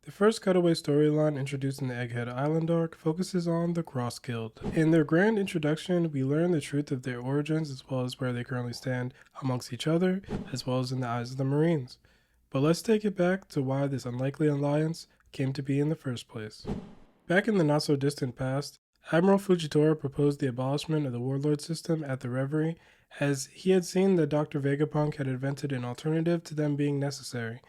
The first cutaway storyline introduced in the Egghead Island arc focuses on the Cross Guild. In their grand introduction, we learn the truth of their origins as well as where they currently stand amongst each other, as well as in the eyes of the Marines. But let's take it back to why this unlikely alliance came to be in the first place. Back in the not so distant past, Admiral Fujitora proposed the abolishment of the warlord system at the Reverie, as he had seen that Dr. Vegapunk had invented an alternative to them being necessary.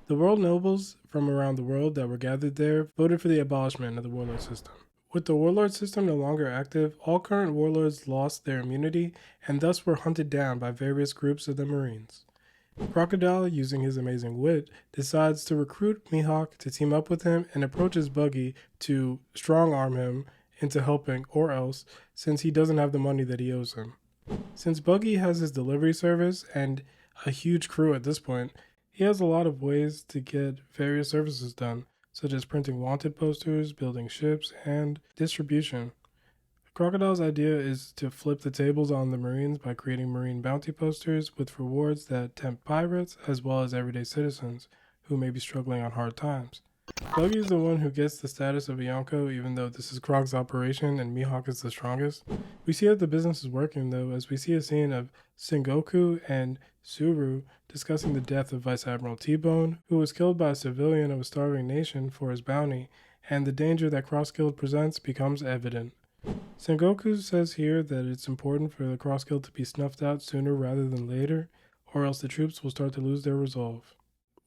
The world nobles from around the world that were gathered there voted for the abolishment of the warlord system. With the warlord system no longer active, all current warlords lost their immunity and thus were hunted down by various groups of the Marines. Crocodile, using his amazing wit, decides to recruit Mihawk to team up with him and approaches Buggy to strong-arm him into helping, or else, since he doesn't have the money that he owes him. Since Buggy has his delivery service and a huge crew at this point, he has a lot of ways to get various services done, such as printing wanted posters, building ships, and distribution. Crocodile's idea is to flip the tables on the Marines by creating Marine bounty posters with rewards that tempt pirates as well as everyday citizens who may be struggling on hard times. Buggy is the one who gets the status of a Yonko, even though this is Croc's operation and Mihawk is the strongest. We see that the business is working though, as we see a scene of Sengoku and Suru discussing the death of Vice Admiral T-Bone, who was killed by a civilian of a starving nation for his bounty, and the danger that Cross Guild presents becomes evident. Sengoku says here that it's important for the Cross Guild to be snuffed out sooner rather than later, or else the troops will start to lose their resolve.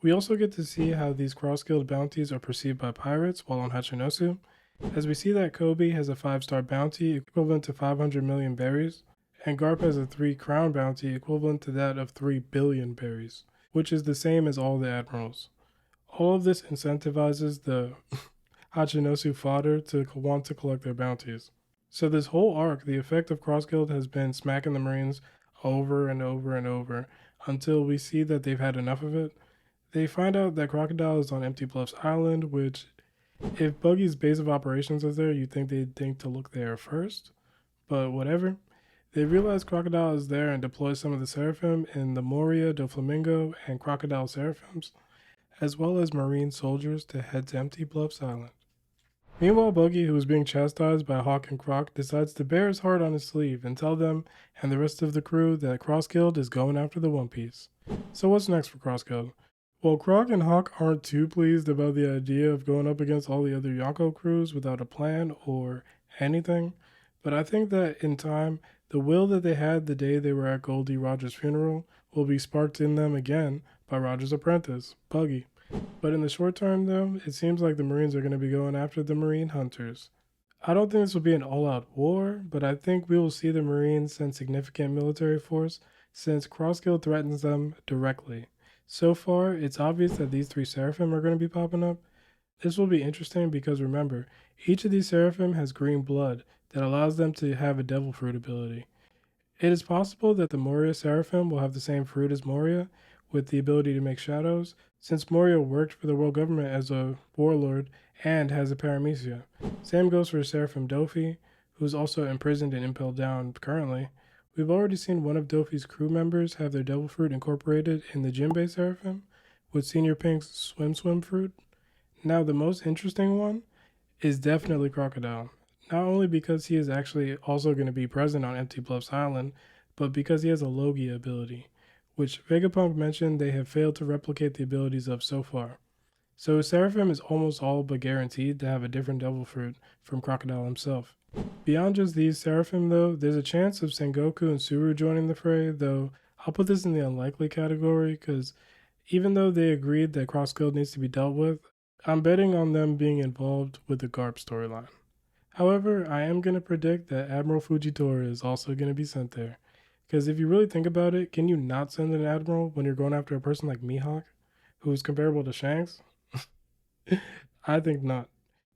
We also get to see how these Cross Guild bounties are perceived by pirates while on Hachinosu, as we see that Kobe has a 5-star bounty equivalent to 500 million berries, and Garp has a 3-crown bounty equivalent to that of 3 billion berries, which is the same as all the admirals. All of this incentivizes the Hachinosu fodder to want to collect their bounties. So this whole arc, the effect of Cross Guild has been smacking the Marines over and over and over until we see that they've had enough of it. They find out that Crocodile is on Empty Bluffs Island, which, if Buggy's base of operations is there, you'd think they'd think to look there first. But whatever. They realize Crocodile is there and deploy some of the Seraphim in the Moria, Doflamingo, and Crocodile Seraphims, as well as Marine soldiers to head to Empty Bluffs Island. Meanwhile, Buggy, who is being chastised by Hawk and Croc, decides to bear his heart on his sleeve and tell them and the rest of the crew that Cross Guild is going after the One Piece. So what's next for Cross Guild? Well, Croc and Hawk aren't too pleased about the idea of going up against all the other Yonko crews without a plan or anything, but I think that in time, the will that they had the day they were at Goldie Roger's funeral will be sparked in them again by Roger's apprentice, Buggy. But in the short term, though, it seems like the Marines are going to be going after the Marine hunters. I don't think this will be an all-out war, but I think we will see the Marines send significant military force since Cross Guild threatens them directly. So far, it's obvious that these 3 Seraphim are going to be popping up. This will be interesting because remember, each of these Seraphim has green blood that allows them to have a Devil Fruit ability. It is possible that the Moria Seraphim will have the same fruit as Moria, with the ability to make shadows, since Moria worked for the world government as a warlord and has a paramecia. Same goes for Seraphim Dofi, who's also imprisoned and impaled down currently. We've already seen one of Dofi's crew members have their Devil Fruit incorporated in the Jinbei Seraphim, with Senior Pink's Swim Fruit. Now the most interesting one is definitely Crocodile, not only because he is actually also going to be present on Empty Bluffs Island, but because he has a Logia ability, which Vegapunk mentioned they have failed to replicate the abilities of so far. So Seraphim is almost all but guaranteed to have a different Devil Fruit from Crocodile himself. Beyond just these Seraphim though, there's a chance of Sengoku and Suru joining the fray, though I'll put this in the unlikely category because even though they agreed that Cross Guild needs to be dealt with, I'm betting on them being involved with the Garp storyline. However, I am going to predict that Admiral Fujitora is also going to be sent there. Because if you really think about it, can you not send an admiral when you're going after a person like Mihawk, who is comparable to Shanks? I think not.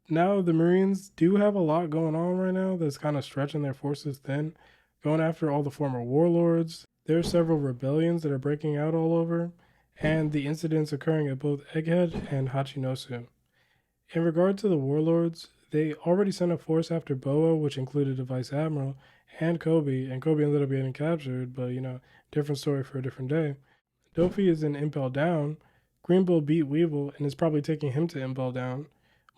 Now, the Marines do have a lot going on right now that's kind of stretching their forces thin, going after all the former warlords. There are several rebellions that are breaking out all over, and the incidents occurring at both Egghead and Hachinosu. In regard to the warlords, they already sent a force after Boa, which included a vice admiral, and Kobe ended up getting captured, but different story for a different day. Dofi is in Impel Down, Green Bull beat Weevil and is probably taking him to Impel down.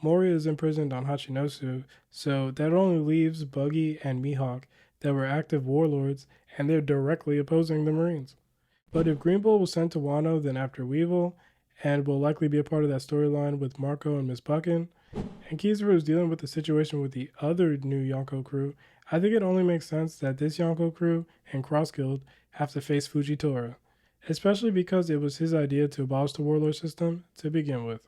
Moria is imprisoned on Hachinosu, so that only leaves Buggy and Mihawk that were active warlords, and they're directly opposing the Marines. But if Green Bull was sent to Wano, then after Weevil, and will likely be a part of that storyline with Marco and Miss Buckin, and Kizaru is dealing with the situation with the other new Yonko crew, I think it only makes sense that this Yonko crew and Cross Guild have to face Fujitora, especially because it was his idea to abolish the warlord system to begin with.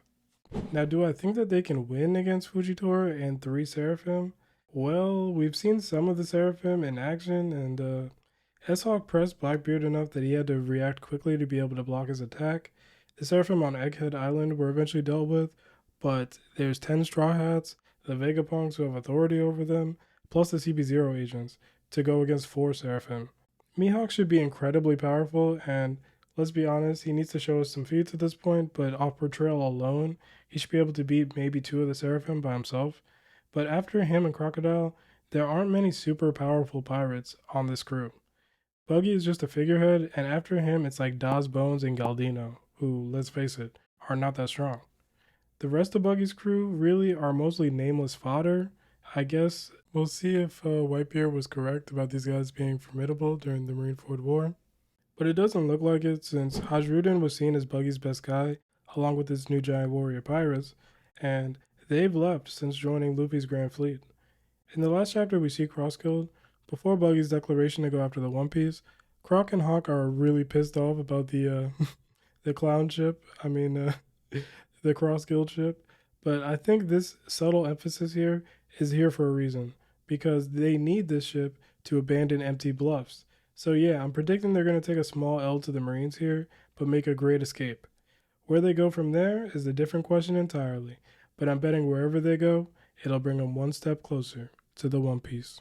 Now, do I think that they can win against Fujitora and 3 Seraphim? Well, we've seen some of the Seraphim in action, and S-Hawk pressed Blackbeard enough that he had to react quickly to be able to block his attack. The Seraphim on Egghead Island were eventually dealt with, but there's 10 Straw Hats, the Vegapunks who have authority over them, plus the CP0 agents, to go against 4 Seraphim. Mihawk should be incredibly powerful, and let's be honest, he needs to show us some feats at this point, but off portrayal alone, he should be able to beat maybe 2 of the Seraphim by himself. But after him and Crocodile, there aren't many super powerful pirates on this crew. Buggy is just a figurehead, and after him, it's like Daz Bones and Galdino, who, let's face it, are not that strong. The rest of Buggy's crew really are mostly nameless fodder. I guess we'll see if Whitebeard was correct about these guys being formidable during the Marineford War. But it doesn't look like it, since Hajrudin was seen as Buggy's best guy, along with his new giant warrior pirates, and they've left since joining Luffy's Grand Fleet. In the last chapter, we see Cross Guild. Before Buggy's declaration to go after the One Piece, Croc and Hawk are really pissed off about the the clown ship. The Cross Guild ship. But I think this subtle emphasis here is here for a reason, because they need this ship to abandon empty bluffs. So yeah, I'm predicting they're going to take a small L to the Marines here, but make a great escape. Where they go from there is a different question entirely, but I'm betting wherever they go, it'll bring them one step closer to the One Piece.